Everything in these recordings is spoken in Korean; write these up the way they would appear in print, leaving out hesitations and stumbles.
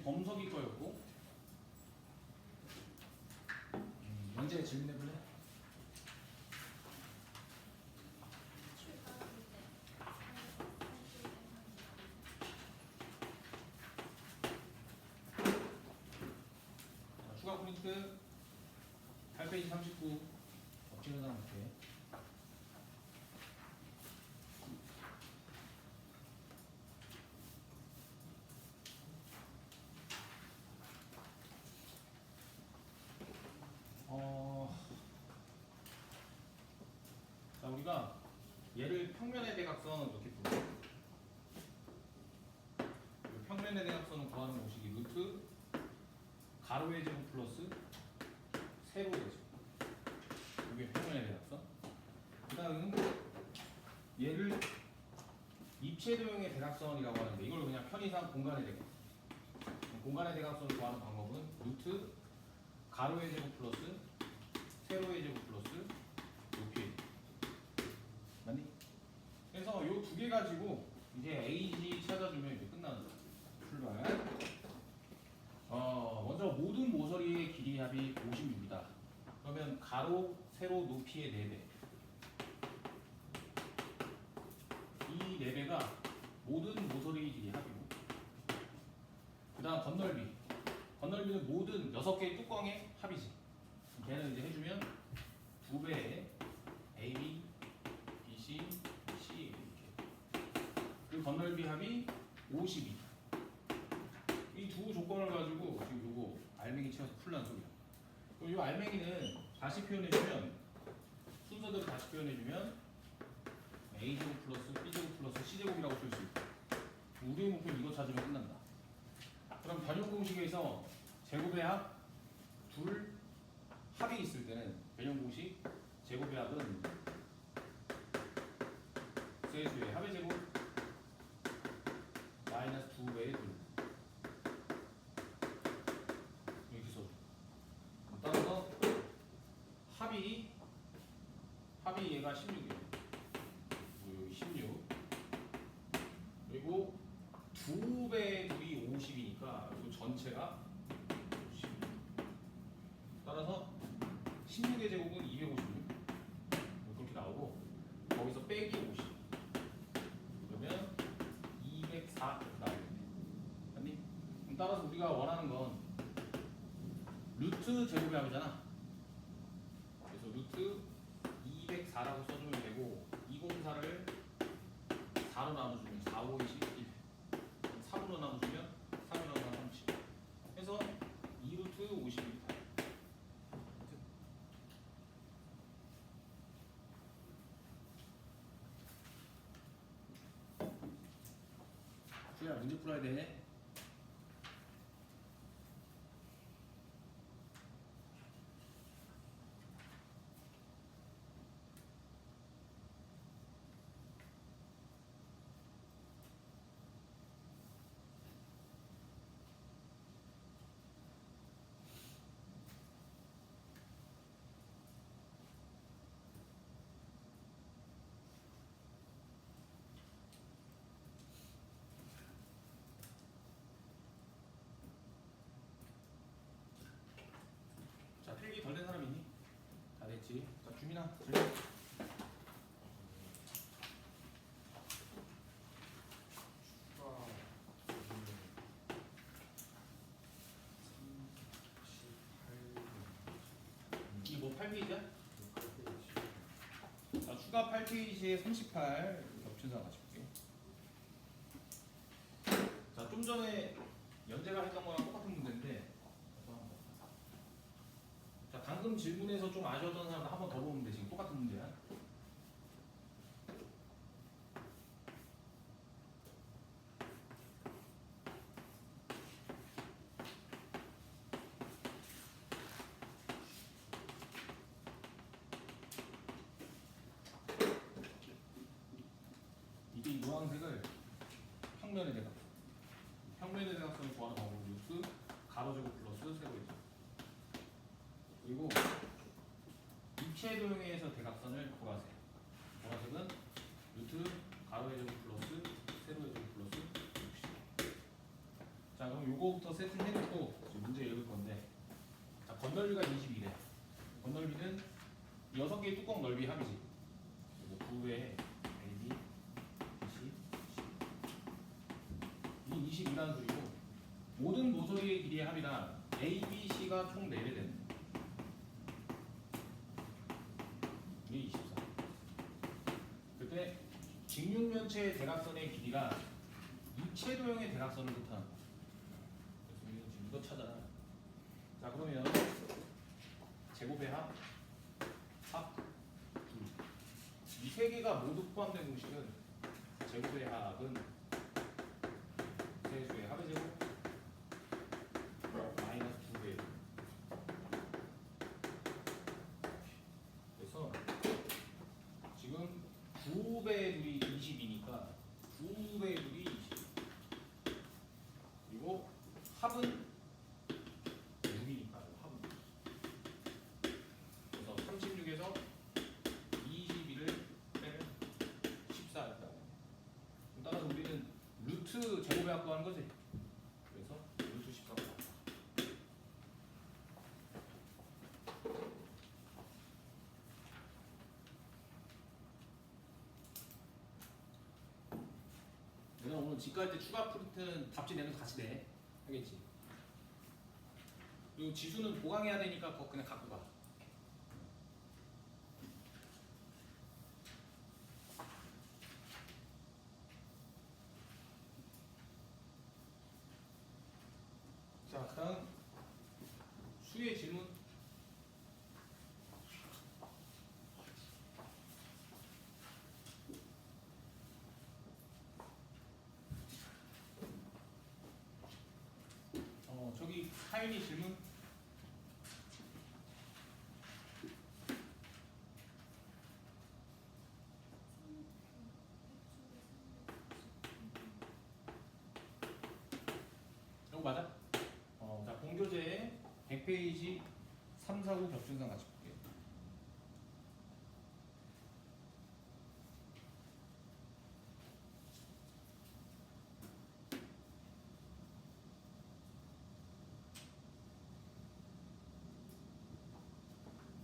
범석이 거였고 언제 질문해볼래? 자, 추가 프린트 8페이지 39 엎치는 사람 못해. 자, 우리가 얘를 평면의 대각선 이렇게 부르죠. 평면의 대각선을 구하는 공식이 루트 가로의 제곱 플러스 세로의 제곱. 이게 평면의 대각선. 그 다음 얘를 입체도형의 대각선이라고 하는데 이걸 그냥 편의상 공간의 대각선. 공간의 대각선을 구하는 방법은 루트 가로의 제곱 플러스 세로의 제곱 플러스 높이의 제곱. 맞니? 그래서 이 두 개 가지고 이제 AG 찾아주면 이제 끝나는 거야. 출발. 먼저 모든 모서리의 길이 합이 56이다. 그러면 가로, 세로, 높이의 4배. 이 4배가 모든 모서리의 길이 합이고, 그 다음 건널비. 건널비는 모든 6개의 뚜껑의 합이지. 걔는 이제 해주면 2배의 AB, BC, C 이렇게. 그 건널비 합이 52. 이 두 조건을 가지고 지금 요거 알맹이 채워서 풀란 소리야. 그럼 이 알맹이는 다시 표현해주면 순서대로 다시 표현해주면 A제곱 플러스 B제곱 플러스 C제곱이라고 쓸 수 있고 우리의 목표는 이거 찾으면 끝난다. 그럼 변형 공식에서 제곱의 합, 둘 합이 있을 때는 변형 공식 제곱의 합은 세수의 합의 제곱 마이너스 2배의 둘 이렇게 써줘. 따라서 합이 얘가 16이에요. 여기 16 그리고 2배의 둘이 50이니까 이 전체가 50. 따라서 16의 제곱은 256 그렇게 나오고 거기서 빼기 50 그러면 204 이렇게 나오겠네. 맞니? 그럼 따라서 우리가 원하는 건 루트 제곱의 합이잖아. 그래서 루트 204라고 써주면 되고 204를 4로 나눠주면 4, 5, 21 3으로 나눠주면 3, 1, 4, 37 해서 2루트 51 주야 문제 풀어야 돼. 자, 필기 덜 된 사람 있니? 다 됐지. 자, 주민아, 질문. 이게 뭐 8페이지야? 자, 추가 8페이지에 38 겹쳐서 같이 볼게. 자, 좀 전에 연재가 했던 거랑 똑같은 문제인데 자, 방금 질문에서 좀 아쉬웠던 사람들 한 번 더 보면 돼. 지금 똑같은 문제야. 이게 이 노란색을 평면의 대각선. 평면의 대각선을 구하는 방법은 루트 가로제곱 플러스 세로제곱. 그리고 입체도형에서 대각선을 보라색. 보라색은 루트 가로의 제곱 플러스 세로의 제곱 플러스 60. 자, 그럼 요거부터 세팅해놓고 지금 문제 읽을 건데, 자, 건널비가 22래. 건널비는 6개의 뚜껑 넓이 합이지. 그리고 2배의 AB, BC, 이 22라는 소리고, 모든 모서리의 길이의 합이란 A, B, C가 총 4배 되는 거야. 이게 24. 그때 직육면체의 대각선의 길이가 이채도형의 대각선을 뜻하는 거야. 그래서 우리는 지금 이거 찾아라. 자, 그러면 제곱의 합, 합, 둘. 이 세 개가 모두 포함된 공식은 제곱의 합은 세수의 합의 제곱 마이너스 2배. 그래서 지금 9배의 둘이 22니까 9배의 둘이 20. 그리고 합은 6이니까 합은. 그래서 36에서 22를 빼면 14였다. 따라서 우리는 루트 제곱의 합 구하는 거지. 그래서 루트 14가 나왔다. 내가 오늘 집 갈 때 추가 프린트는 답지 내는 거 같이 내. 하겠지. 그리고 지수는 보강해야 되니까 그거 그냥 갖고 가. 자, 그다음 수의 질문. 저기 하윤이 질문. 이거 맞아? 자, 공교재에 100페이지 3, 4, 5 겹증상 같이 볼게요.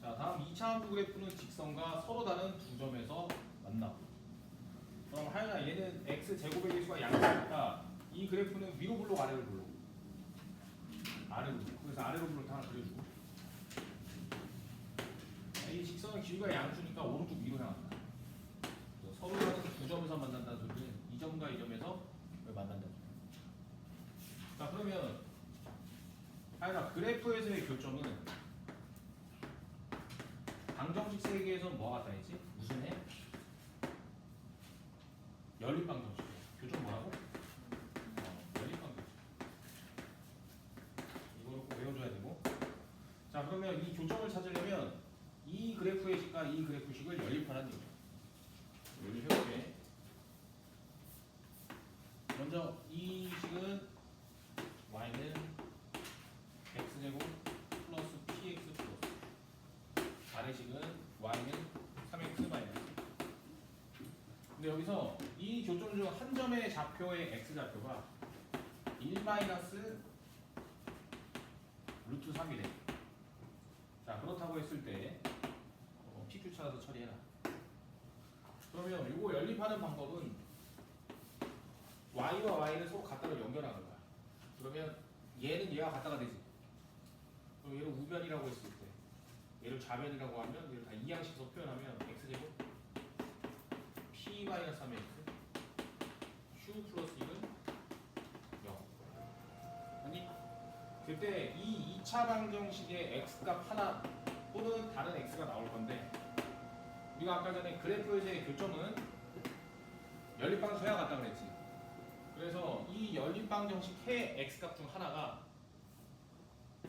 자, 다음 2차 함수 그래프는 직선과 서로 다른 두 점에서 만나고. 그럼 하연아, 얘는 x 제곱의 개수가 양수니까 이 그래프는 위로 블록 아래로 블록. 아래로 블록. 그래서 아래로 블록 하나 그려주고. 이 직선의 길이가 양수니까 오른쪽 위로 향한다. 서로 다른 두 점에서 만난다는 소리는 이 점과 이 점에서 만난다는 소리야. 자, 그러면 하연아, 그래프에서의 교점은 방정식 세계에서는 뭐가 같다 했지? 무슨 해? 연립방정식. 교점 뭐라고? 연립방정식. 이거를 꼭 외워줘야 되고. 자, 그러면 이 교점을 찾으려면 이 그래프의 식과 이 그래프식을 연립하라는 얘기야. 연립해볼게. 먼저 이 식은 y는 x제곱 플러스 px 플러스 아래식은 y는 3x 마이너스. 근데 여기서 이 교점 중 한 점의 좌표의 x좌표가 1 마이너스 루트 3이래. 자, 그렇다고 했을 때 PQ 찾아서 처리해라. 그러면 이거 연립하는 방법은 y와 y를 서로 갖다가 연결하는 거야. 그러면 얘는 얘와 갖다가 되지. 그럼 얘를 우변이라고 했을 때 얘를 좌변이라고 하면 얘를 다 이항식에서 표현하면 x제곱 p-3x q 플러스 1은 0. 아니? 그때 이 2차 방정식의 x값 하나 또는 다른 x가 나올 건데 우리가 아까 전에 그래프에서의 교점은 연립방정식해야 같다 그랬지. 그래서 이 연립방정식 해 x값 중 하나가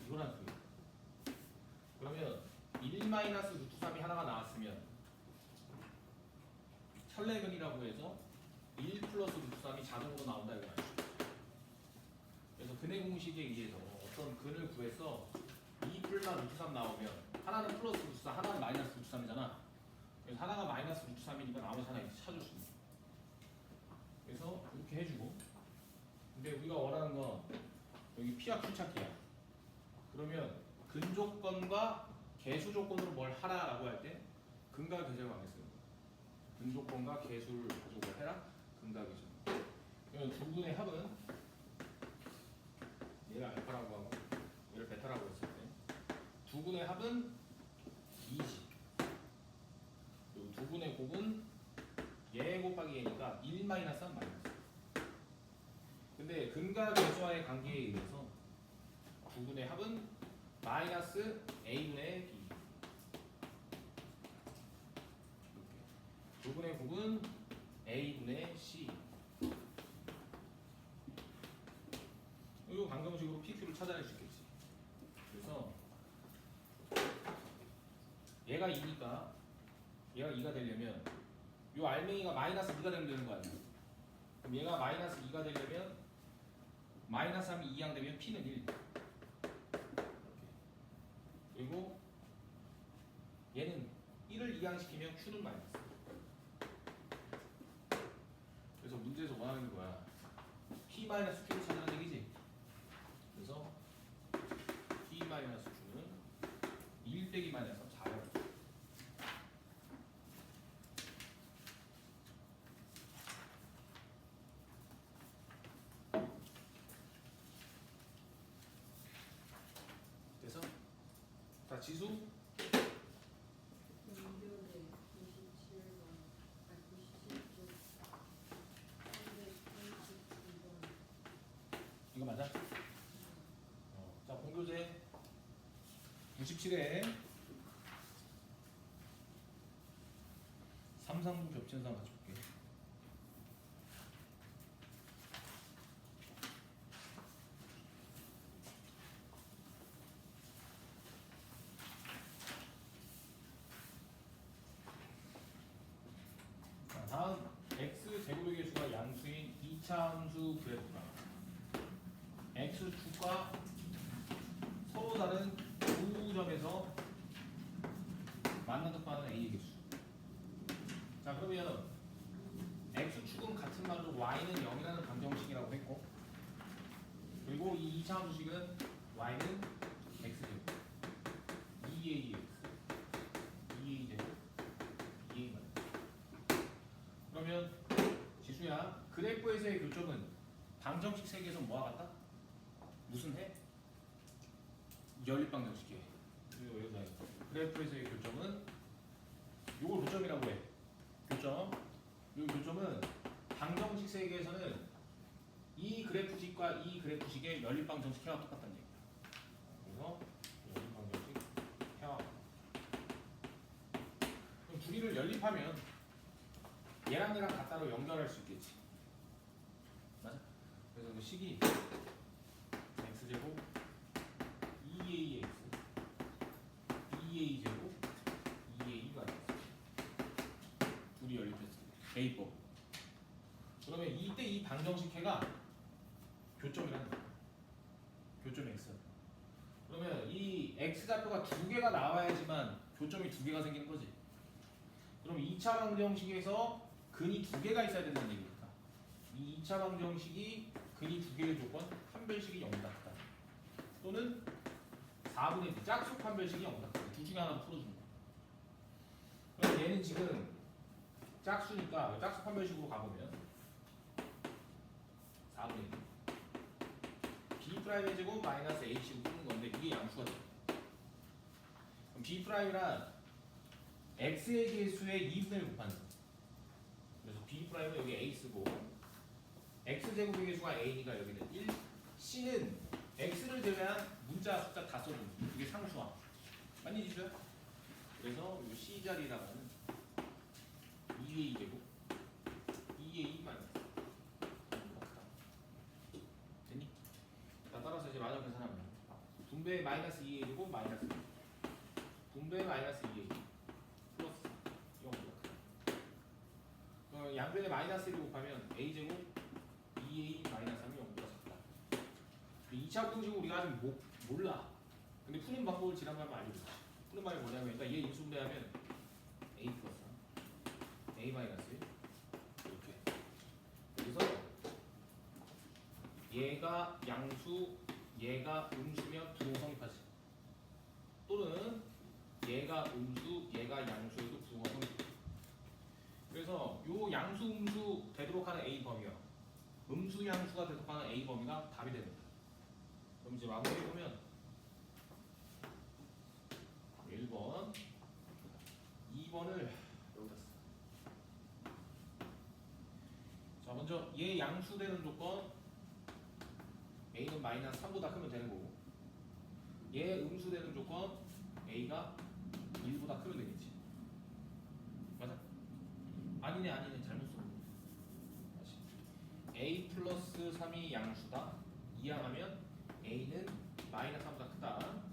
이거란 소리야. 그러면 1 마이너스 루트 3이 하나가 나왔으면 혈내근이라고 해서 1 플러스 루트 3이 자동으로 나온다 이거 말이야. 그래서 근해 공식에 의해서 어떤 근을 구해서 2 플러스 루트 3 나오면 하나는 플러스 루트 3, 하나는 마이너스 루트 3이잖아. 그래서 하나가 마이너스 루트 3이니까 나머지 하나 이제 찾을 수 있는. 그래서 이렇게 해주고. 근데 우리가 원하는 건 여기 P와 Q 찾기야. 그러면 근조건과 개수 조건으로 뭘 하라라고 할 때 근과 계수를 많이 쓰는 거야. 근조건과 개수를 가지고 뭘 해라? 근과 계수. 그러면 두 분의 합은 얘를 알파라고 하고 얘를 베타라고 했을 때 두 분의 합은 2지. 그리고 두 분의 곱은 얘 곱하기 얘니까 1 마이너스 3 마이너스. 근데 근과 계수와의 관계에 의해서 두 분의 합은 마이너스 a분의 b. 이렇게. 두 분의 곱은 a분의 c. 이거 방정식으로 PQ를 찾아낼 수 있겠지. 그래서 얘가 2니까 얘가 2가 되려면 요 알맹이가 마이너스 2가 되면 되는 거 아니야. 그럼 얘가 마이너스 2가 되려면 마이너스 3이 2양 되면 P는 1. 이렇게. 그리고 얘는 1을 2양시키면 Q는 마이너스. 그래서 문제에서 원하는 거야. P 마이너스 Q를 찾는 얘기지. 그래서 P 마이너스 Q는 1 빼기 마이너스 4야. 그래서 자 지수 이거 맞아? 자 공교재 97에 3상분 겹치는 상 가져올게. 자 다음 x 제곱의 개수가 양수인 2차 함수 그래프가 x축과 서로 다른 두 점에서 만나듯하는 a의 개수. 자 그러면 x축은 같은 말로 y는 0이라는 방정식이라고 했고, 그리고 이 2차 함수식은 y는 x제곱 2ax 2a제곱 2a 마이너스. 그러면 지수야 그래프에서의 교점은 방정식 세계에서 뭐와 같다? 무슨 해? 연립방정식이에요. 그리고 여기서 그래프에서의 교점은 요걸 교점이라고 해. 교점. 이 교점은 방정식 세계에서는 이 그래프식과 이 그래프식의 연립방정식 해와 똑같다는 얘기야. 그래서 연립방정식 해와. 그럼 둘이를 연립하면 얘랑 얘랑 같다로 연결할 수 있겠지. 맞아? 그래서 그 식이 x제곱 2ax 2a제곱 2a가 됐어. 둘이 연립했을 때 A법. 그러면 이때 이 방정식 해가 교점이라는 거야. 교점 x. 그러면 이 x좌표가 두 개가 나와야지만 교점이 두 개가 생기는 거지. 그럼 2차 방정식에서 근이 두 개가 있어야 된다는 얘기니까 이 2차 방정식이 근이 두 개의 조건 판별식이 0이다. 또는 4분의 2 짝수 판별식이 0이다. 둘 중에 하나를 풀어주는 거야. 그럼 얘는 지금 짝수니까 짝수 판별식으로 가보면 4분의 2 B'의 제곱 마이너스 H로 푸는 건데 이게 양수가 돼. 그럼 B'란 X의 개수의 2분의 곱하는 거. 그래서 B'은 여기 A 쓰고 X제곱의 개수가 A니까 여기는 1. C는 X를 제외한 문자 숫자 다 써주는 거. 이게 상수화. 맞니 지수야? 그래서 이 C 자리라고는 2A 제곱 2A 마이너스. 됐니? 자, 따라서 이제 마저 계산하면 분배 마이너스 2A 제곱 마이너스 분배 마이너스 2A 플러스 0 이렇게. 양변에 마이너스 1을 곱하면 A 제곱 2A 마이너스 3이 0보다 작다. 2차 공식은 우리가 아직 몰라. 근데 푸는 방법을 지난번에 알려줬지. 푸는 방법이 뭐냐면 일단 얘 인수분해하면 A 플러스 A 마이너스 1 이렇게. 여기서 얘가 양수 얘가 음수면 부등호 성립하지. 또는 얘가 음수, 얘가 양수여도 부등호 성립. 그래서 요 양수, 음수 되도록 하는 A 범위와 음수, 양수가 되도록 하는 A 범위가 답이 됩니다. 그럼 이제 마무리해보면 1번, 2번을 여기다 써. 자, 먼저 얘 양수되는 조건 A는 마이너스 3보다 크면 되는 거고, 얘 음수되는 조건 A가 1보다 크면 되겠지. 맞아? 아니네 잘못 써. 다시. A 플러스 3이 양수다. 이항하면 A는 마이너스 3보다 크다.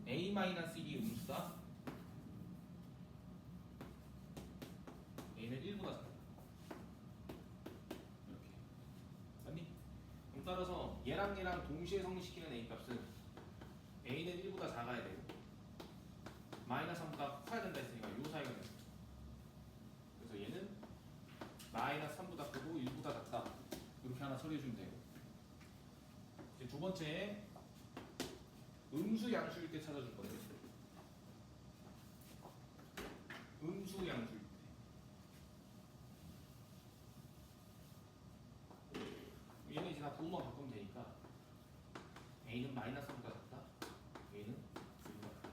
A 마이너스 1이 음수다. A는 1보다 작다. 이렇게. 맞니? 그럼 따라서 얘랑 동시에 성립시키는 A 값은 A는 1보다 작아야 되고 마이너스 3보다 커야 된다 했으니까 요 사이가 됩니다. 그래서 얘는 마이너스 3보다 크고 1보다 작다. 이렇게 하나 처리해주면 되고, 이제 두 번째 음수 양수일 때 찾아줄 거예요. 음수 양수일 때 얘는 이제 다 부호만 바꾸면 되니까 A는 마이너스 3보다 작다. A는 1보다 작다.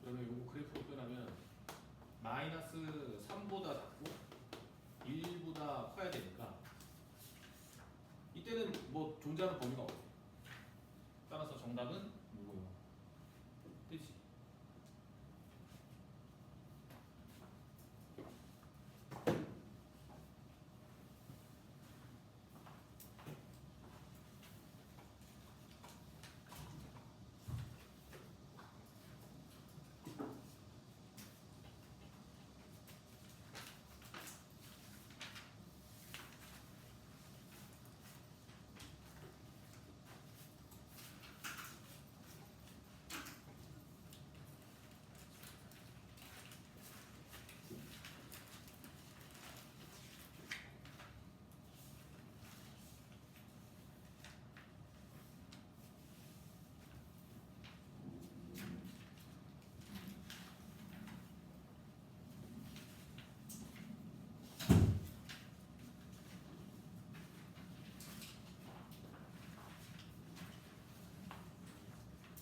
그러면 요거 그래프로 표현하면 마이너스 3보다 작고 1보다 커야 되니까 이때는 뭐 존재하는 범위가 없어요. 따라서 정답은 뭐고요? 되지.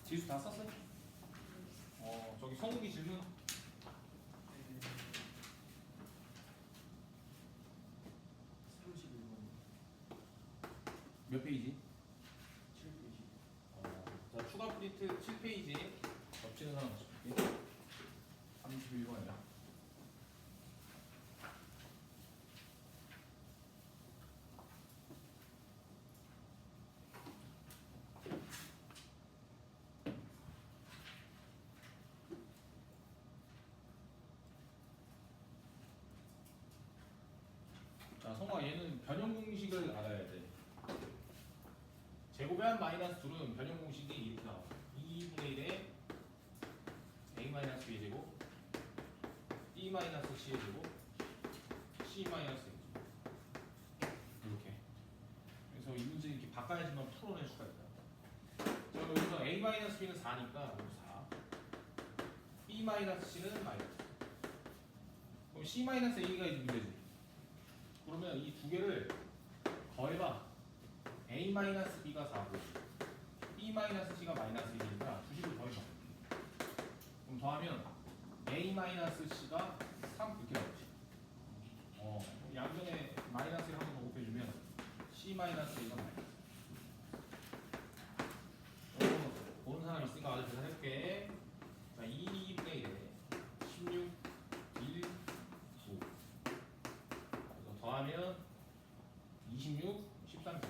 지수 다 썼어요? 저기 성욱이 질문. 31번 몇 페이지? 7페이지. 자, 추가 프린트 7페이지 겹치는 사람 보실게요. 31번이야. 자, 성아 얘는 변형 공식을 알아야 돼. 제곱의 한 마이너스 2는 변형 공식이 이렇게 나와. 2분의 1에 a 마이너스 b의 제곱, b 마이너스 c의 제곱, c 마이너스 a 제곱. 이렇게. 그래서 이 문제 이렇게 바꿔야지만 풀어낼 수가 있다. 자, 여기서 a 마이너스 b는 4니까 4. b 마이너스 c는 마이너스. 그럼 c 마이너스 a가 이 문제지. 그러면 이 두 개를 더해봐. a 마이너스 b가 4고 b 마이너스 c가 마이너스 1이니까 두 식을 더해봐. 그럼 더하면 a 마이너스 c가 3 이렇게 나오지. 양변에 마이너스 1 한번 더 곱해주면 c 마이너스 a가 마이너스. 보는 사람 있으니까 아주 계산해볼게. 자, 2분의 1에 16, 1, 9. 그래서 더하면 26, 13.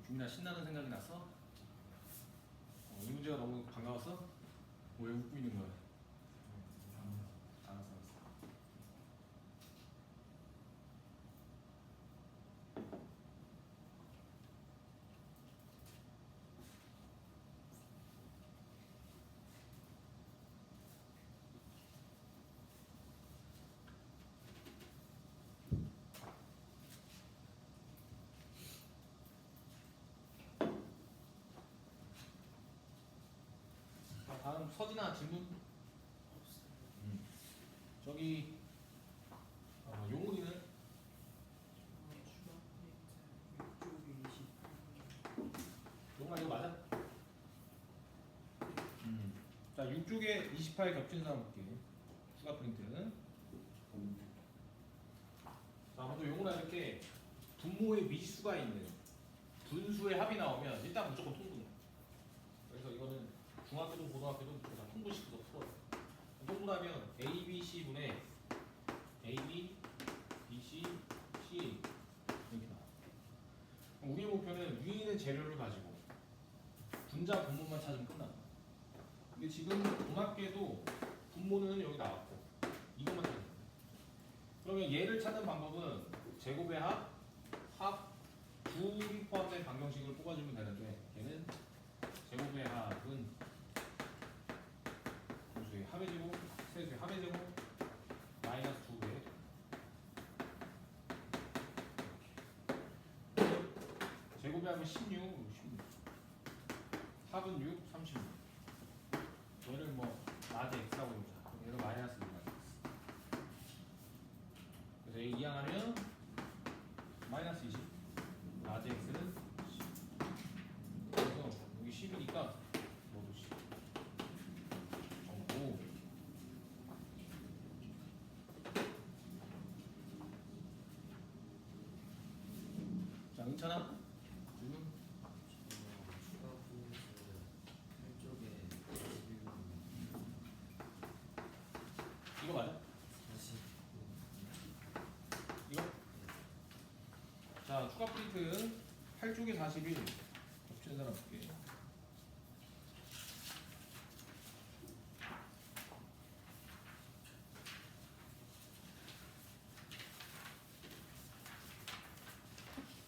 규민아 신나는 생각이 났어? 이 문제가 너무 반가웠어? 왜 웃고 있는 거야? 알았어. 서진아 질문? 저기 용훈이는 용훈아 이거 맞아? 자 6쪽에 28 겹치는 사람 볼게. 추가 프린트. 자 먼저 용훈아 이렇게 분모의 미수가 있는 분수의 합이 나오면 일단 무조건 통분해. 그래서 이거는 중학교든 고등학교든 다 통분시켜서 풀어요. 통분하면 A, B, C 분의 A, B, B, C, C 이렇게 나와. 그럼 우리의 목표는 위에 있는 재료를 가지고 분자 분모만 찾으면 끝나. 근데 지금 고맙게도 분모는 여기 나왔고 이것만 찾으면 돼. 그러면 얘를 찾는 방법은 제곱의 합, 둘이 포함된 방정식을 뽑아주면 되는데 걔는 제곱의 합은 분수의 합의 제곱, 세수의 합의 제곱 마이너스 2배 제곱의 합은 16 합은 6, 36 얘를 뭐 낮에 x라고 해보자. 얘를 마이너스 2가 그래서 얘 이항하면 마이너스 20 낮에 x는 10 그래서 여기 10이니까 모두 10 정도. 자 괜찮아? 질문? 이거 맞아? 이거? 자 추가 프린트 8쪽에 41 겹치는 사람 볼게.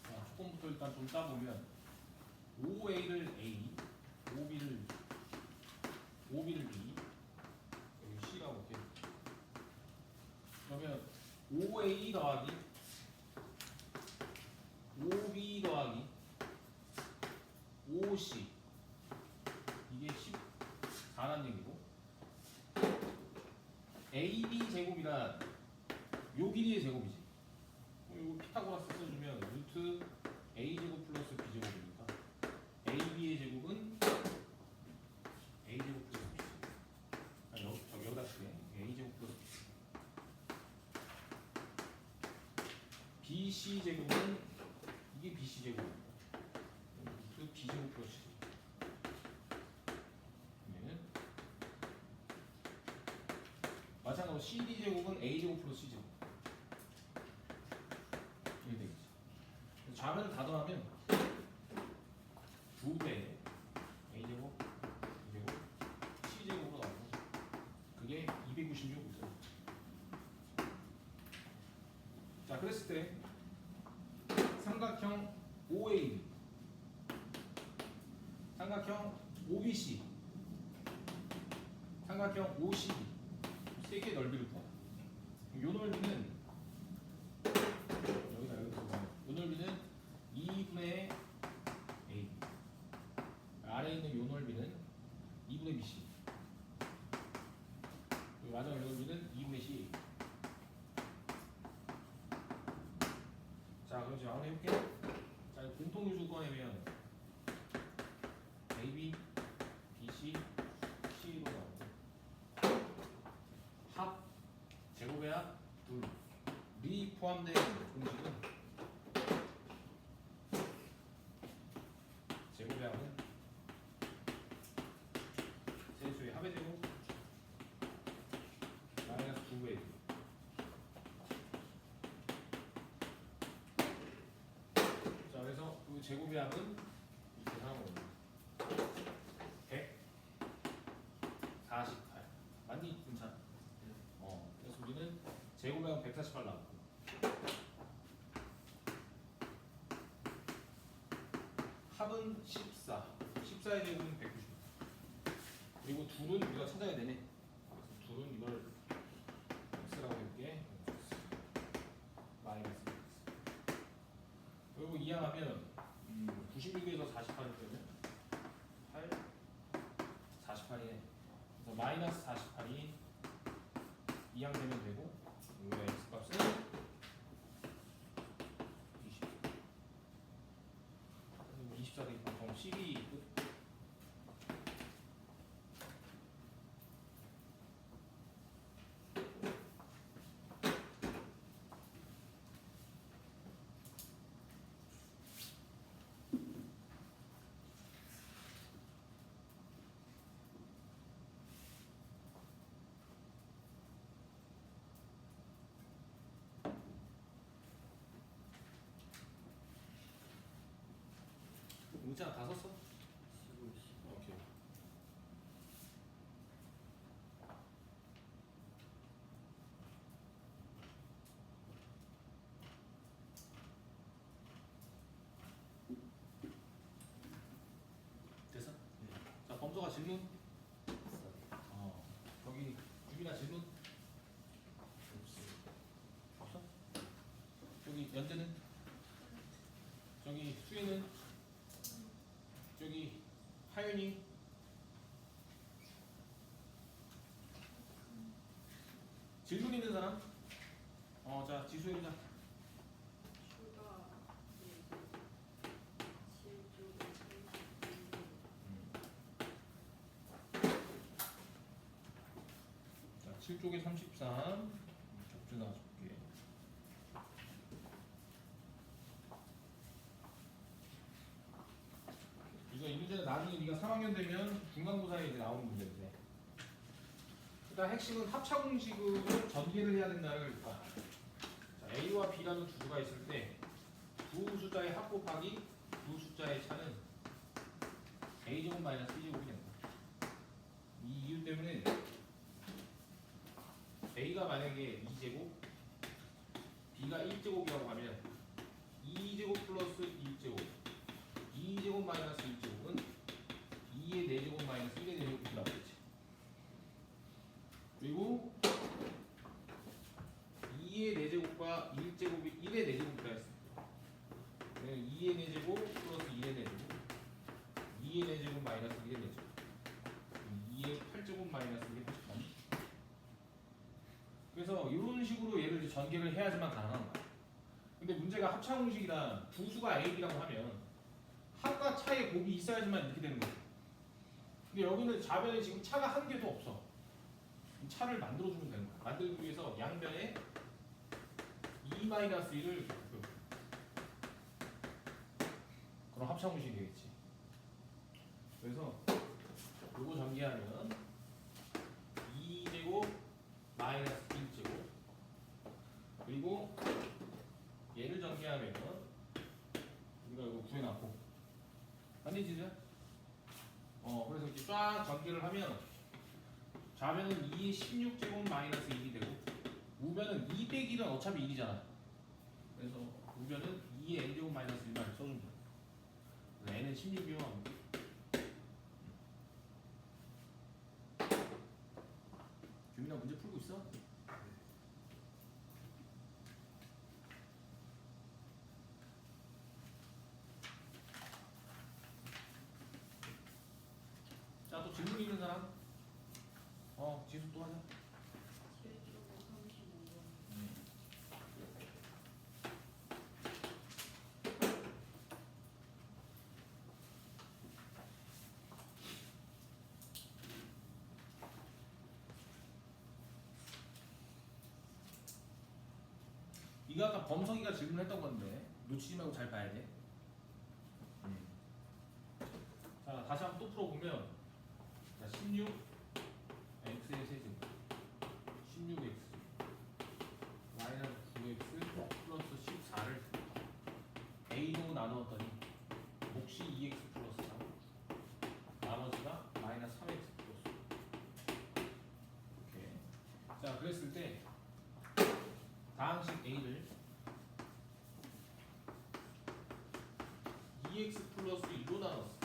자 조건부터 일단 좀 따보면 5A를 A 5B를 B 여기 C라고 볼게. 그러면 5A 더하기 5B 더하기 5C 이게 14란 얘기고 AB 제곱이란 요 길이의 제곱이지. 이거 피타고라스 써주면 루트 A 제곱 플러스 B 제곱이니까 AB의 제곱은 A 제곱 플러스 B. 아니 여기다 쓸게. A 제곱 플러스 B. BC 제곱은 이게 BC 제곱입니다. 루트 B 제곱 플러스 C. 마찬가지로 CD 제곱은 A 제곱 플러스 C 제곱. 이렇게 되겠지. 좌변을 다 더하면 2배 A 제곱, B 제곱, C 제곱으로 나오고 그게 296 있어요. 자, 그랬을 때 삼각형 OA, 삼각형 OBC, 삼각형 OCD 세 개의 넓이를 구하. 이 넓이는 여기다 이 넓이는 2분의 A. 아래에 있는 이 넓이는 2분의 BC. 마지막 이 넓이는 2분의 C. 자, 그럼 이제 한번 해볼게. 자, 공통 요소 꺼내면 AB, BC, C로 나오고 합, 제곱의 합, 둘이 포함된 공식은 제곱의 합은 세수의 합의 제곱 마이너스 2배. 자, 그래서 그 제곱의 합은 이렇게 나오거든요. 148. 맞니? 괜찮아. 그래서 우리는 제곱의 합은 148 나왔고 합은 14. 14의 제곱은 190. 그리고 둘은 우리가 찾아야 되네. 그래서 둘은 이걸 x라고 해볼게. 마이너스. 그리고 이항하면 96에서 48을 빼면 8, 48이네. 그래서 마이너스 48이 이항되면 되고 이거의 x값은 20. 그리고 24대 보통 12 끝. 문자 다 썼어? 쓰고 있어. 오케이. 됐어? 자, 범서가 질문? 여기 유빈아 질문? 없어? 저기 연재는? 저기 수희는? 저기 하윤이? 질문 있는 사람? 자 지수 해보자. 슈가 7쪽에 32. 자, 7쪽에 33. 적주 나와줄게. 이거 이 문제는 나중에 네가 3학년 되면 중간고사에 이제 나오는 문제인데. 일단 핵심은 합차 공식으로 전개를 해야 된다는 걸 봐. 자, A와 B라는 두 수가 있을 때 두 숫자의 합 곱하기 두 숫자의 차는 A제곱 마이너스 B제곱이 된다. 이 이유 때문에 A가 만약에 2제곱, B가 1제곱이라고 하면 2제곱 플러스 1제곱, 2제곱 마이너스 1제곱은 2의 4제곱 마이너스 1의 4제곱이라고 했지. 그리고 2의 4제곱과 1제곱이 1의 4제곱이라 했습니다. 2의 4제곱 플러스 1의 4제곱, 2의 4제곱 마이너스 1의 4제곱, 2의 8제곱 마이너스 1의 8제곱. 그래서 이런 식으로 얘를 이제 전개를 해야지만 가능한 거야. 근데 문제가 합차 공식이란 두 수가 A라고 하면 합과 차의 곱이 있어야지만 이렇게 되는 거야. 근데 여기는 좌변에 지금 차가 한 개도 없어. 이 차를 만들어주면 되는 거야. 만들기 위해서 양변에 2-1을 그럼 합차 공식이 되겠지. 그래서 요거 전개하면 2제곱 마이너스 1제곱 그리고 얘를 전개하면 우리가 이거 구해놨고 아니지? 그래서 이렇게 쫙 전개를 하면 좌변은 2의 16제곱 마이너스 1이 되고 우변은 2 빼기 1은 어차피 1이잖아. 그래서 우변은 2의 n제곱 마이너스 1만 써주면 돼. 그래서 n은 16이면 규민아 문제 풀고 있어? 자, 또 질문 있는 사람? 지수 또 하자. 7쪽에 35번. 이거 아까 범석이가 질문했던 건데 놓치지 말고 잘 봐야 돼. 자, 다시 한번 또 풀어보면 자, 16 x의 세제곱 16x 마이너스 9x 플러스 14를 a로 나누었더니 몫이 2x 플러스 3 나머지가 마이너스 3x 플러스 이렇게. 자, 그랬을 때 다항식 a를 2x 플러스 1로 나눴어.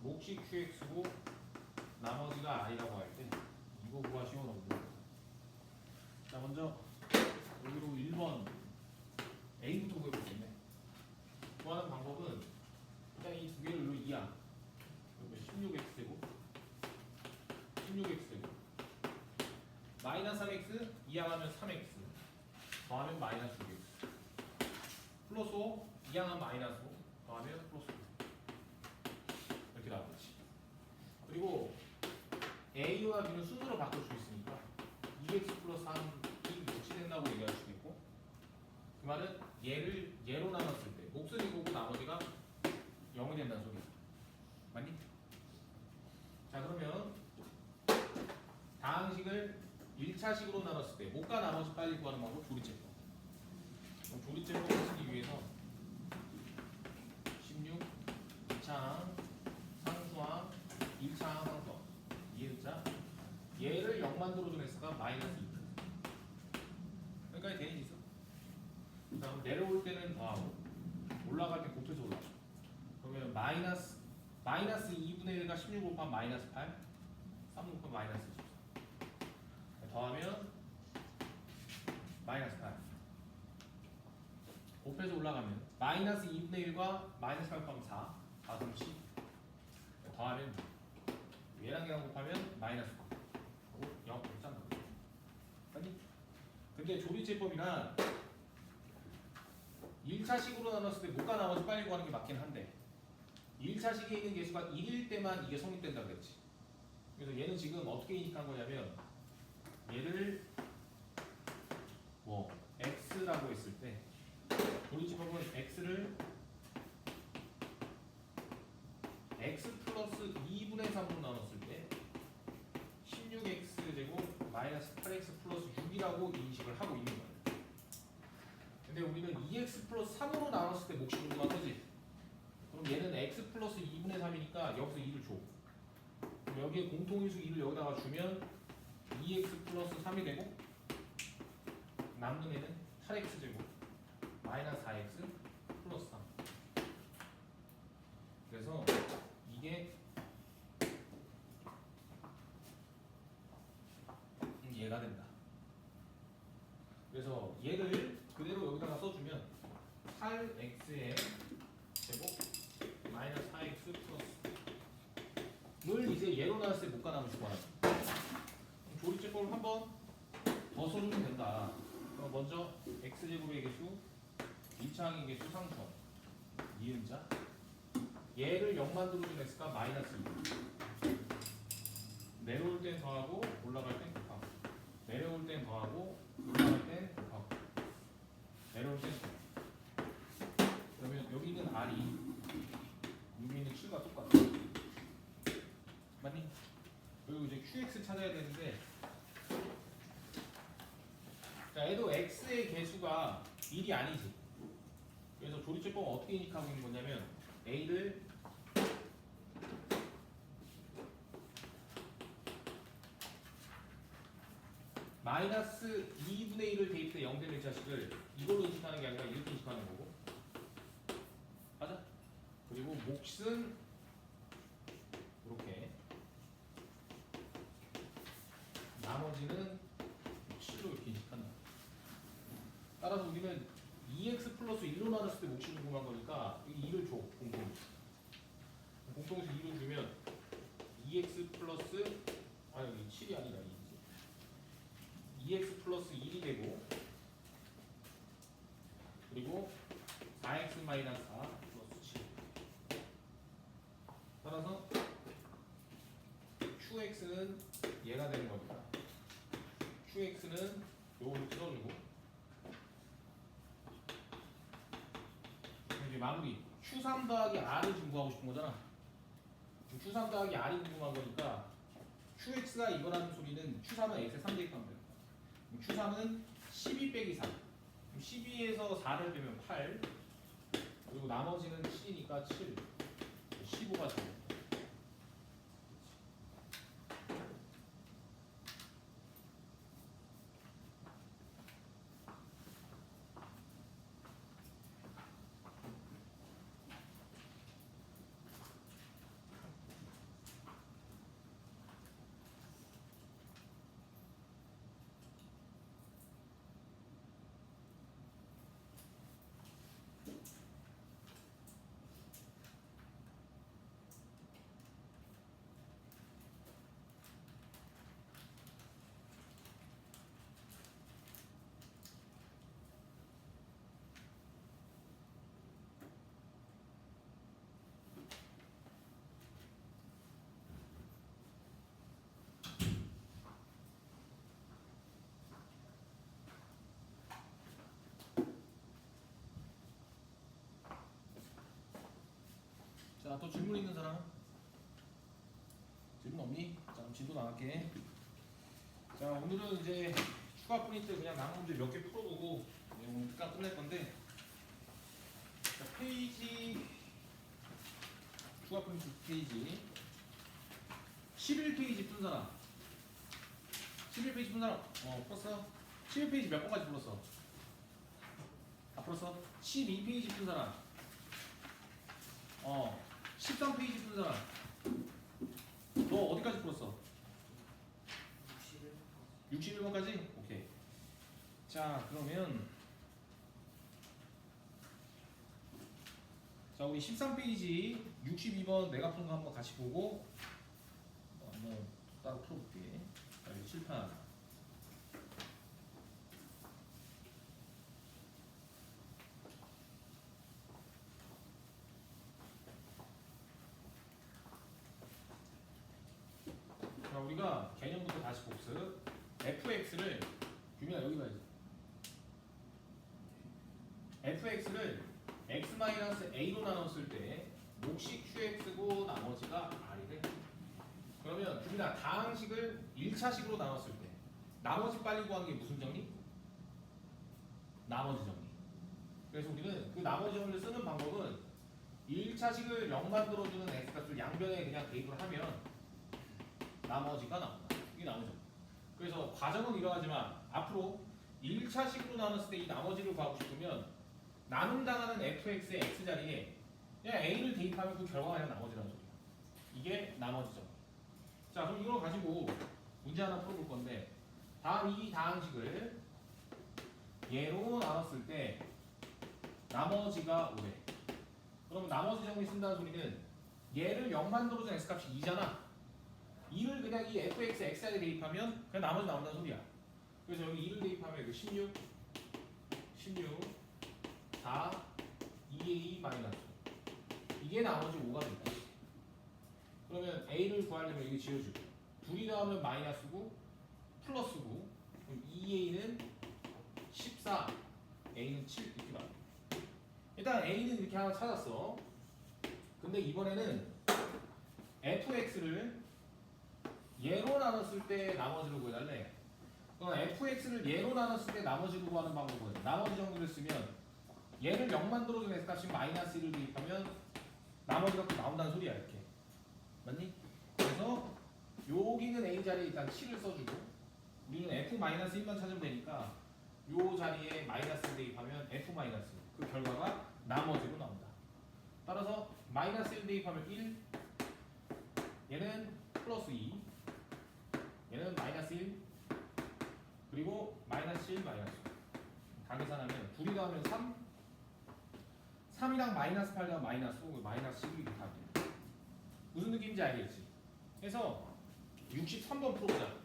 몫이 qx고 나머지가 i라고 할 때 이거 구하시오 너무. 자, 먼저 여기로 1번 a부터 구해보겠네. 구하는 방법은 일단 이 두 개를 2야. 그리고 16x제곱 16x제곱 2항하면 3x 더하면 마이너스 6x 플러스 5 2항하면 마이너스 5 더하면 플러스 5 이렇게 나오겠지. 그리고 a와 b는 순서로 바꿀 수 있으니까 2x 플러스 3이 무치된다고 얘기할 수도 있고 그 말은 얘를 얘로 나눴을 때 몫을 이거고 나머지가 0이 된다는 소리야. 맞니? 자 그러면 다항식을 1차식으로 나눴을 때 못과 나머지 빨리 구하는 방법 조리제법. 그럼 조리제법을 쓰기 위해서 16 2차항 상수항 1차항 상수항 이해했자? 얘를 0 만들어준 x가 마이너스 2 여기까지 되는 있어. 그 다음 내려올 때는 더하고 올라갈 때 곱해서 올라가. 그러면 마이너스 2분의 1가 16 곱하면 마이너스 8 3 곱하면 마이너스 24 더하면 마이너스 8 곱해서 올라가면 마이너스 2분의 1과 마이너스 8 곱하면 4 4, 3, 10 더하면 얘랑 얘랑 곱하면 마이너스 9 0 없잖아. 아니 근데 조리제법이란 1차식으로 나눴을 때 못과 나머지 빨리 구하는 게 맞긴 한데 1차식에 있는 개수가 1일 때만 이게 성립된다 그랬지. 그래서 얘는 지금 어떻게 인식한 거냐면 얘를 뭐 x라고 했을 때 조리제법은 x를 x 플러스 2분의 3으로 나눴을 때 16x 제곱 마이너스 8x 플러스 6이라고 인식을 하고 있는 거예요. 근데 우리는 2x 플러스 3으로 나눴을 때 몫이 궁금한 거지. 그럼 얘는 x 플러스 2분의 3이니까 여기서 2를 줘. 그럼 여기에 공통인수 2를 여기다가 주면 2x 플러스 3이 되고 남는 애는 8x 제곱 마이너스 4x 플러스 3. 그래서 이게 얘가 된다. 그래서 얘를 그대로 여기다가 써주면 8x의 제곱 마이너스 4x 플러스를 이제 얘로 나눴을 때 못과 나머지 구하는 조리제법을 한번 더 써주면 된다. 그럼 먼저 x제곱의 개수 2차항의 개수 상수원 이음자 얘를 0 만들어준 x가 마이너스 2 내려올 땐 더하고 올라갈 땐 곱하고 내려올 땐 더하고 올라갈 땐 곱하고 내려올 땐 곱하고 그러면 여기 있는 r이 여기 있는 q가 똑같아. 맞니? 그리고 이제 qx 찾아야 되는데 자 얘도 x의 개수가 1이 아니지. 그래서 조리제법은 어떻게 인식하고 있는 거냐면 a를 마이너스 2분의 1을 대입해 0 되는 자식을 이걸로 인식하는 게 아니라 이렇게 인식하는 거고 맞아? 그리고 몫은 이렇게 나머지는 7로 이렇게 인식한다. 따라서 우리는 2x 플러스 1로 나눴을 때 몫이 궁금한 거니까 여기 2를 줘. 공통에서 2를 주면 2x 플러스 여기 7이 아니라 2이지. 2x 플러스 1이 되고 그리고 4x 마이너스 4 플러스 7 따라서 qx는 얘가 되는 겁니다. qx는 요거 이렇게 써주고 이제 마무리 q3 더하기 r을 지금 구하고 싶은 거잖아. q3 더하기 r이 궁금한 거니까 qx가 이거라는 소리는 q3은 x에 3 대입하면 돼요. q3은 12 빼기 3 12에서 4를 빼면 8 그리고 나머지는 7이니까 7 15가 되고 또 질문 있는 사람? 질문 없니? 자, 그럼 진도 나갈게. 자, 오늘은 이제 추가 프린트 그냥 남은 문제 몇 개 풀어보고 오늘 끝낼 건데, 자, 페이지 추가 프린트 페이지 11페이지 푼 사람. 11페이지 푼 사람. 풀었어? 11페이지 몇 번까지 풀었어? 다 풀었어? 12페이지 푼 사람. 13페이지 푼 사람. 너 어디까지 풀었어? 61번까지? 오케이. 자, 그러면 자, 우리 13페이지 62번 내가 푼 거 한번 같이 보고 한번 따로 풀어볼게. 자, 여기 칠판. 자, 우리가 개념부터 다시 복습. fx를 규민아 여기 봐야지. fx를 x-a로 나눴을 때 몫이 qx고 나머지가 r이래. 그러면 규민아 다항식을 1차식으로 나눴을 때 나머지 빨리 구하는 게 무슨 정리? 나머지 정리. 그래서 우리는 그 나머지 정리를 쓰는 방법은 1차식을 0 만들어주는 x값을 양변에 그냥 대입을 하면 나머지가 나온다. 이게 나머지. 그래서 과정은 이러하지만 앞으로 1차식으로 나눴을 때 이 나머지를 구하고 싶으면 나눔당하는 fx의 x자리에 그냥 a를 대입하면 그 결과가 그냥 나머지라는 소리야. 이게 나머지죠. 자, 그럼 이걸 가지고 문제 하나 풀어볼 건데, 다음 이 다항식을 얘로 나눴을 때 나머지가 5래. 그러면 나머지 정리 쓴다는 소리는 얘를 0 만들어준 x값이 2잖아. 2를 그냥 이 fx x에 대입하면 그냥 나머지 나온다는 소리야. 그래서 여기 2를 대입하면 이거 16, 4, 2a 마이너스. 이게 나머지 5가 된다. 그러면 a를 구하려면 이게 지워주고, 둘이 나오면 마이너스고 플러스고, 그럼 2a는 14, a는 7 이렇게 나와. 일단 a는 이렇게 하나 찾았어. 근데 이번에는 fx를 얘로 나눴을 때 나머지로 구해달래. 그럼 fx를 얘로 나눴을 때 나머지로 구하는 방법은 나머지 정리를 쓰면 얘를 0 만들어준 x값이 마이너스 1을 대입하면 나머지가 또 나온다는 소리야. 이렇게 맞니? 그래서 여기는 a 자리에 일단 7을 써주고 우리는 f-1만 찾으면 되니까 요 자리에 마이너스를 대입하면 f-, 그 결과가 나머지로 나온다. 따라서 마이너스 1 대입하면 1, 얘는 플러스 2, 얘는 마이너스 1, 그리고 마이너스 1, 마이너스 1. 다 계산하면 둘이 더하면 3, 3이랑 마이너스 8 더하면 마이너스 5, 마이너스 11 이렇게 하면 돼. 무슨 느낌인지 알겠지? 그래서 63번 풀어보자.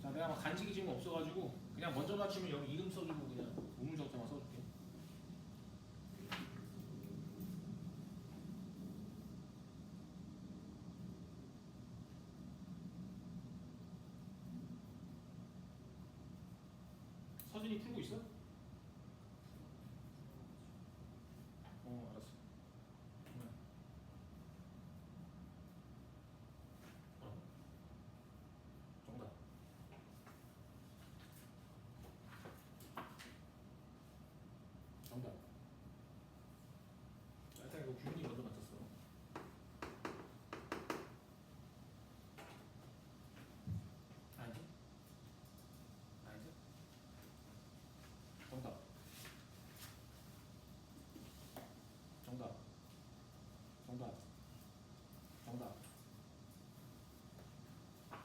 자, 내가 막 간직이 지금 없어가지고 그냥 먼저 맞추면 여기 이름 써주고 그냥 우물적자만 써줄게. 서준이 풀고 있어? 알았어. 정답. 정답. 자, 일단 이거 규민이 먼저 맞췄어. 아니지? 아니지? 정답. 정답. 정답. 정답.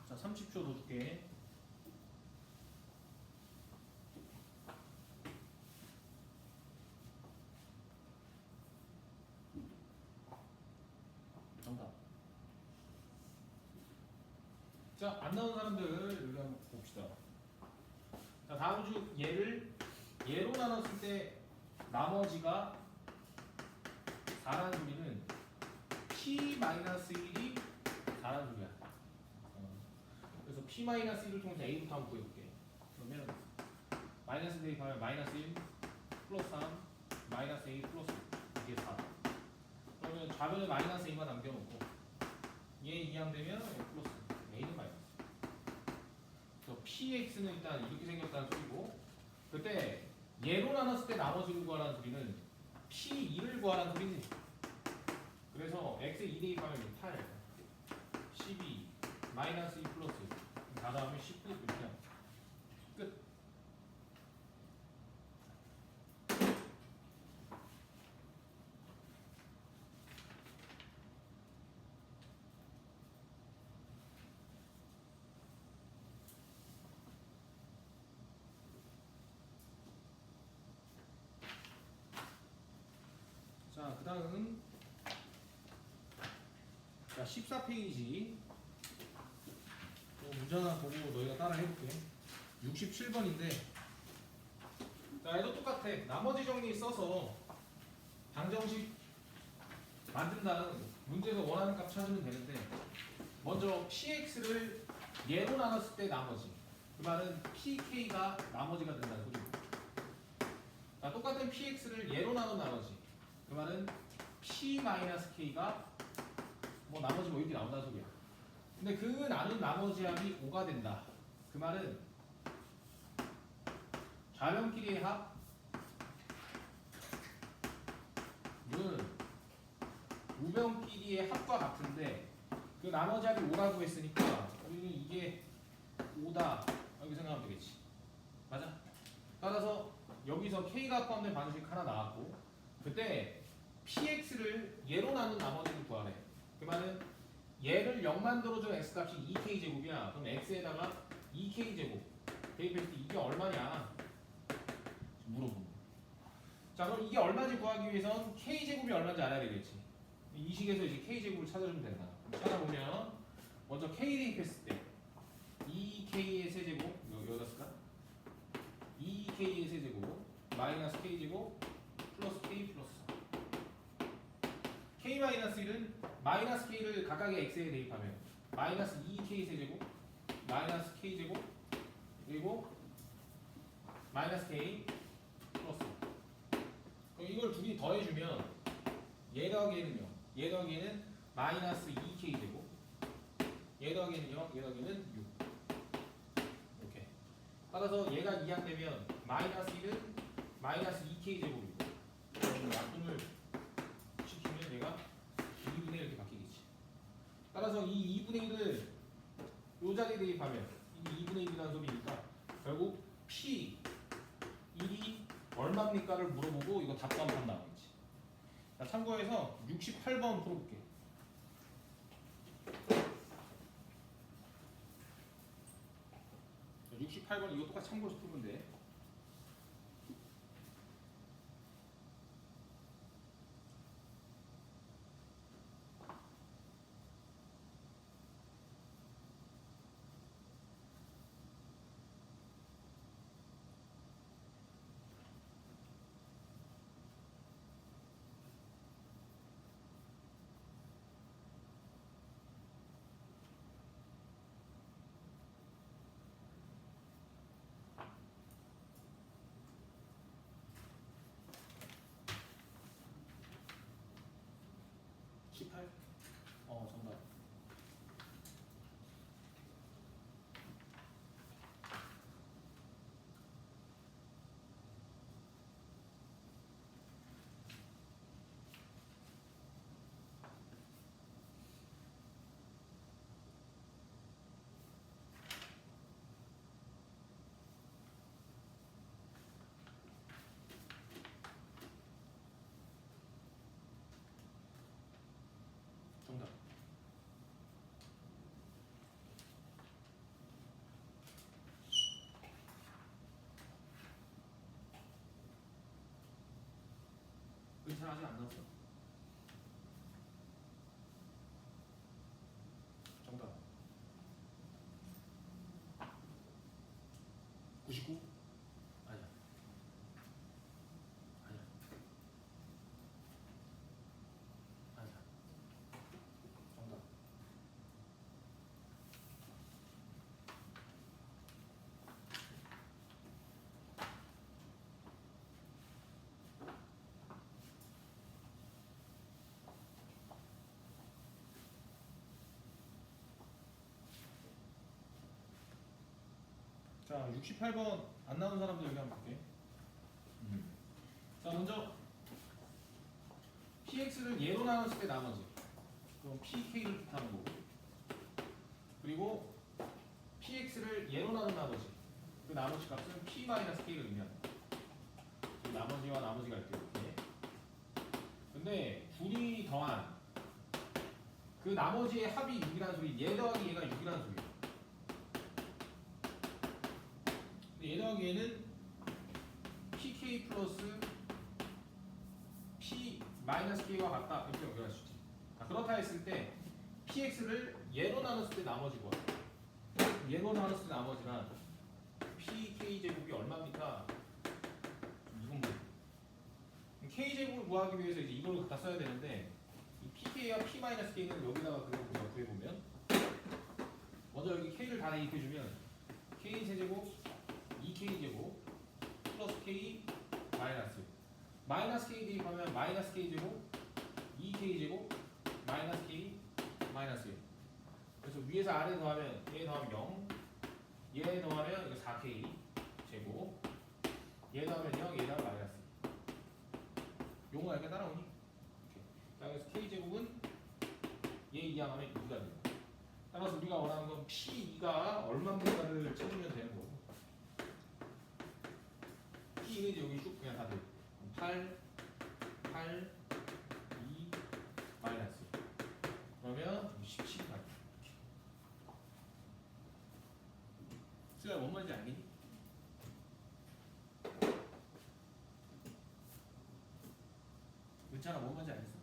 자, 30초 더 줄게. 정답. 자, 안 나온 사람들 여기 한번 봅시다. 자, 다음 중 얘로 나눴을 때 나머지가 4라는 소리는 p-1이 4라는 소리야. 그래서 p-1을 통해서 a부터 한번 구해볼게. 그러면 마이너스 대입하면 마이너스 1 플러스 3 마이너스 A 플러스 5 이게 4. 그러면 좌변에 마이너스 A만 남겨놓고 얘 이항되면 플러스 A는 마이너스. 그래서 PX는 일단 이렇게 생겼다는 소리고 그때 얘로 나눴을 때 나머지를 구하라는 소리는 P2를 구하라는 소리지. 그래서 X에 2 대입하면 8 12 마이너스 2 플러스 다 다음에 10 이렇게 하면 끝. 자, 그 다음은 자 14페이지 문제 하나 보고 너희가 따라 해볼게. 67번인데 자 얘도 똑같아. 나머지 정리 써서 방정식 만든 다음 문제에서 원하는 값 찾으면 되는데 먼저 px를 얘로 나눴을 때 나머지 그 말은 pk가 나머지가 된다는 소리고 자 똑같은 px를 얘로 나눈 나머지 그 말은 p-k가 뭐 나머지 뭐 이렇게 나온다는 소리야. 근데 그 나눈 나머지 합이 5가 된다. 그 말은 좌변끼리의 합은 우변끼리의 합과 같은데 그 나머지 합이 5라고 했으니까 우리는 이게 5다 이렇게 생각하면 되겠지. 맞아? 따라서 여기서 k가 포함된 방식 하나 나왔고 그때 px를 얘로 나눈 나머지를 구하래. 그 말은 얘를 0 만들어준 x값이 2k제곱이야. 그럼 x에다가 2k제곱 대입했을 때 이게 얼마냐 물어보는 거야. 자 그럼 이게 얼마인지 구하기 위해선 k제곱이 얼마인지 알아야 되겠지. 이 식에서 이제 k제곱을 찾아주면 된다. 그럼 찾아보면 먼저 k 대입했을 때 2k의 세제곱 여기다 쓸까? 2k의 세제곱 마이너스 k제곱 플러스 k 플러스 k 마이너스 1은 마이너스 k를 각각의 x에 대입하면 마이너스 2k 세제곱 마이너스 k제곱 그리고 마이너스 k 플러스 그럼 이걸 둘이 더해주면 얘 더하기에는요 얘 더하기에는 마이너스 2k 제곱 얘 더하기에는요 얘 더하기에는 6 이렇게 따라서 얘가 이항되면 마이너스 1은 마이너스 2k 제곱이고 약분을 시키면 얘가 2분의 1 이렇게 바뀌겠지. 따라서 이 2분의 1을 요 자리에 대입하면 이게 2분의 1이라는 소리니까 결국 P 1이 얼마입니까를 물어보고 이거 답도 한번 나오겠지. 자, 참고해서 68번 풀어볼게. 68번 이거 똑같이 참고해서 풀면 돼. 정답. 정답. 의사 아직 안 나왔어. 정답. 99? 아니야. 아니야. 아니야. 정답. 자, 68번 안 나온 사람들 여기 한번 볼게. 자, 먼저 px를 예로 나눴을 때 나머지. 그럼 pk를 뜻하는 거고. 그리고 px를 예로 나눈 나머지. 그 나머지 값은 p-k를 의미한다. 그 나머지와 나머지가 이렇게. 근데 둘이 더한 그 나머지의 합이 6이라는 소리. 얘 더하기 얘가 6이라는 소리야. 근데 얘 더하기 얘는 pk 플러스 p-k와 같다 이렇게 연결할 수 있지. 그렇다 했을 때 px를 예로 나눴을 때 나머지 구하. 예로 나눴을 때 나머지란 pk 제곱이 얼마입니까? 이건 뭐? k 제곱을 구하기 위해서 이제 이걸 갖다 써야 되는데 이 pk와 p-k는 여기다가 그걸 구해보면 먼저 여기 k를 다 대입해주면 k 세제곱 2k 제곱 플러스 k 마이너스 마이너스 k 대입하면 마이너스 k 제곱 2k 제곱 마이너스 k 마이너스 1. 그래서 위에서 아래 더하면 얘 더하면 0, 얘 더하면 이거 4k 제곱, 얘 더하면 0, 얘 더하면 마이너스 2. 용어 이렇게 따라오니? 자, 그래서 k 제곱은 얘 이항하면 2가 됩니다. 따라서 우리가 원하는 건 p2가 얼마인가를 찾으면 되는 거고. p는 이제 여기 쭉 그냥 다 돼. 8, 8, 2, 마이너스. 그러면 17이 가요. 수야 뭔 말인지 알겠니? 괜찮아, 뭔 말인지 알겠어?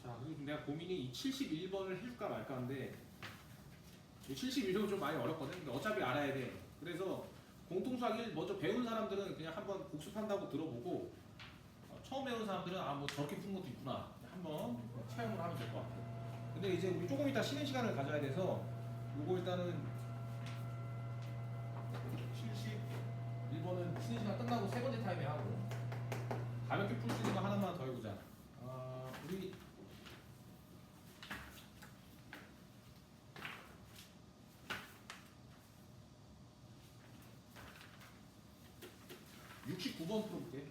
자, 그리고 내가 고민이 이 71번을 해줄까 말까 하는데 이 71번은 좀 많이 어렵거든. 근데 어차피 알아야 돼. 그래서 공통수학을 먼저 배운 사람들은 그냥 한번 복습한다고 들어보고 처음 배우는 사람들은 아 뭐 저렇게 푸는 것도 있구나 한번 체험을 하면 될 것 같아. 근데 이제 우리 조금 이따 쉬는 시간을 가져야 돼서 요거 일단은 71번은 쉬는 시간 끝나고 세 번째 타임에 하고 가볍게 풀 수 있는 거 하나만 더 해보자. 우리 69번 풀어볼게.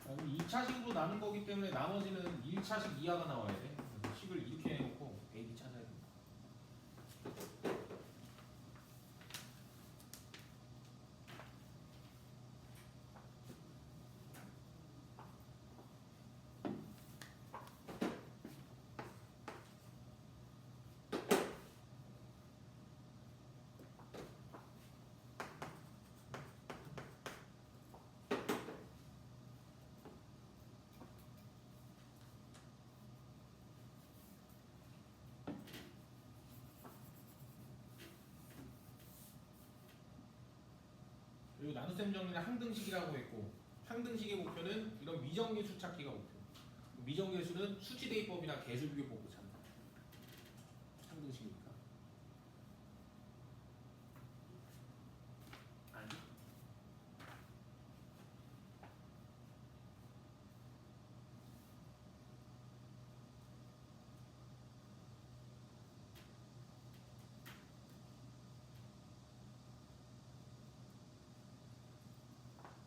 자, 2차식으로 나눈 거기 때문에 나머지는 1차식 이하가 나와야 돼. 그래서 식을 이렇게 해놓고 A, B 찾아야 돼. 그리고 나눗셈 정리는 항등식이라고 했고 항등식의 목표는 이런 미정계수 찾기가 목표. 미정계수는 수치대입법이나 계수비교법으로 찾는다. 항등식이니까. 알지?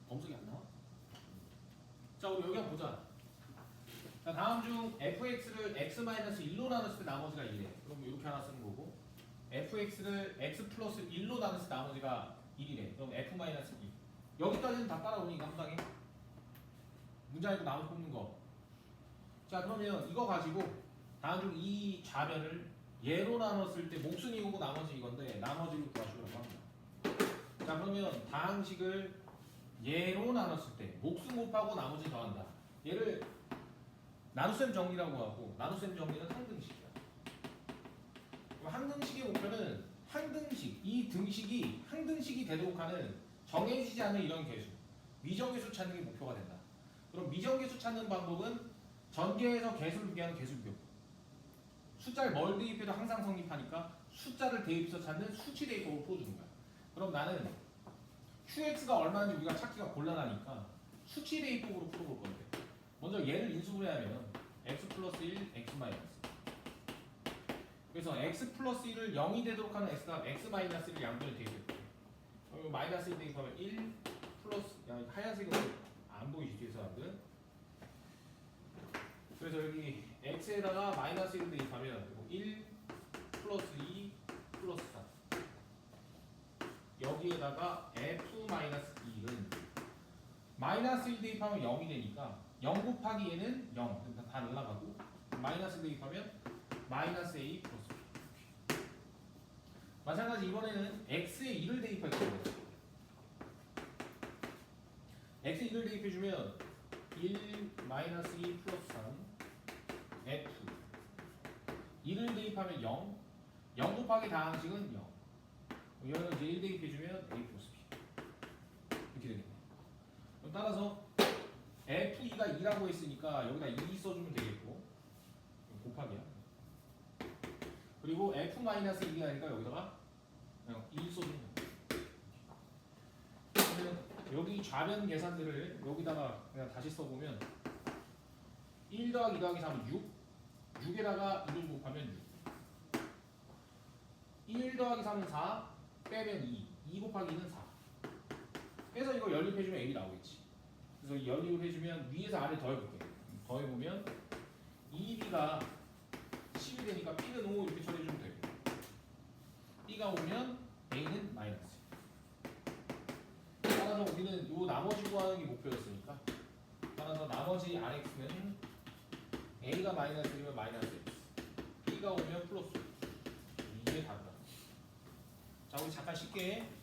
검색이 안 나와? 자, 우리 여기 한번 보자. 자, 다음 중 fx를 x-1로 나눴을 때 나머지가 1이래. 그럼 이렇게 하나 쓰는 거고 fx를 x 플러스 1로 나눴을 때 나머지가 1이래. 그럼 f-2. 여기까지는 다 따라오니까 함당해. 문장이고 나머지 뽑는 거. 자, 그러면 이거 가지고 다음 중 이 좌변을 얘로 나눴을 때 몫은 이거고 나머지 이건데 나머지를 구하시라고 합니다. 자 그러면 다항식을 얘로 나눴을 때 몫은 곱하고 나머지 더한다. 얘를 나눗셈 정리라고 하고 나눗셈 정리는 항등식이야. 그럼 항등식의 목표는 항등식 이 등식이 항등식이 되도록 하는 정해지지 않은 이런 개수 미정계수 찾는 게 목표가 된다. 그럼 미정계수 찾는 방법은 전개에서 개수를 구하는 개수비교. 숫자를 뭘 대입해도 항상 성립하니까 숫자를 대입해서 찾는 수치 대입법을 풀어주는 거야. 그럼 나는 QX가 얼마인지 우리가 찾기가 곤란하니까 수치 대입법으로 풀어볼 건데 먼저 얘를 인수분해 하면 x 플러스 1, x 마이너스 그래서 x 플러스 1을 0이 되도록 하는 x가 x 마이너스 1을 양변에 대입했고 그럼 마이너스 1 대입하면 1 플러스 하얀색은 안 보이지 뒤에 사람들은 그래서 여기 x에다가 마이너스 1 대입하면 1 플러스 2 플러스 4 여기에다가 f 마이너스 2는 마이너스 1 대입하면 0이 되니까 0 곱하기 얘는 0 그러니까 다 날라가고 마이너스 대입하면 마이너스 a 플러스 b 마찬가지 이번에는 x에 1을 대입할 겁니다. x에 1을 대입해주면 1 마이너스 2 플러스 3 f 1을 대입하면 0 0 곱하기 다항식은 0 여기는 이제 1 대입해주면 a 플러스 b 이렇게 되겠네. 그럼 따라서 F2가 2라고 했으니까 여기다 2 써주면 되겠고 곱하기야. 그리고 F-2가 아니까 여기다가 그냥 1 써주면 돼. 그러면 여기 좌변 계산들을 여기다가 그냥 다시 써보면 1 더하기 2 더하기 3은 6 6에다가 2를 곱하면 6 1 더하기 3은 4 빼면 2 곱하기 2는 4 그래서 이거 연립해주면 A 나오겠지. 그래서 연립을 해주면 위에서 아래 더해볼게. 더해보면 2B가 10이 되니까 B는 5 이렇게 처리해주면 되고 B가 오면 A는 마이너스. 따라서 우리는 요 나머지 구하는 게 목표였으니까 따라서 나머지 RX는 A가 마이너스이면 마이너스 X B가 오면 플러스 이게 답이다. 자 우리 잠깐 쉽게